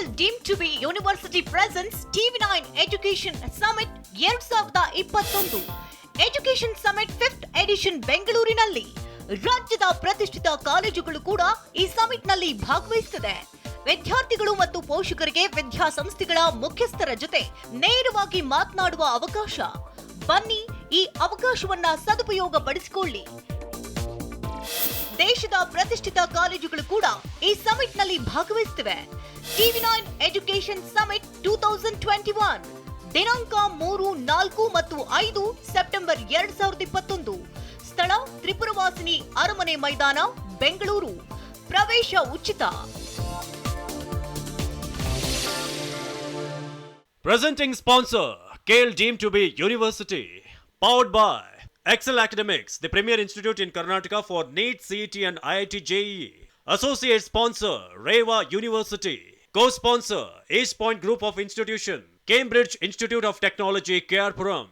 KL deemed to be University presents TV9 Education Summit 2021. Education Summit 5th edition ಬೆಂಗಳೂರಿನಲ್ಲಿ ರಾಜ್ಯದ ಪ್ರತಿಷ್ಠಿತ ಕಾಲೇಜುಗಳು ಕೂಡ ಈ ಸಮಿಟ್ ನಲ್ಲಿ ಭಾಗವಹಿಸುತ್ತದೆ. ವಿದ್ಯಾರ್ಥಿಗಳು ಮತ್ತು ಪೋಷಕರಿಗೆ ವಿದ್ಯಾಸಂಸ್ಥೆಗಳ ಮುಖ್ಯಸ್ಥರ ಜೊತೆ ನೇರವಾಗಿ ಮಾತನಾಡುವ ಅವಕಾಶ. ಬನ್ನಿ ಈ ಅವಕಾಶವನ್ನ ಸದುಪಯೋಗಪಡಿಸಿಕೊಳ್ಳಿ. ದೇಶದ ಪ್ರತಿಷ್ಠಿತ ಕಾಲೇಜುಗಳು ಕೂಡ ಈ ಸಮಿಟ್ ನಲ್ಲಿ ಭಾಗವಹಿಸುತ್ತಿವೆ. TV9 ಎಜುಕೇಶನ್ ಸಮಿಟ್ 2021 ದಿನಾಂಕ 3, 4 ಮತ್ತು 5 ಸೆಪ್ಟೆಂಬರ್ 2021. ಸ್ಥಳ ತ್ರಿಪುರವಾಸಿನಿ ಅರಮನೆ ಮೈದಾನ, ಬೆಂಗಳೂರು. ಪ್ರವೇಶ ಉಚಿತ. Presenting sponsor, KL deemed to be University. Powered by Acadamics, the premier institute in Karnataka for NEET, CET and IIT JEE. Associate sponsor, Reva University. Co-sponsor, East Point Group of Institution, Cambridge Institute of Technology, KR Puram.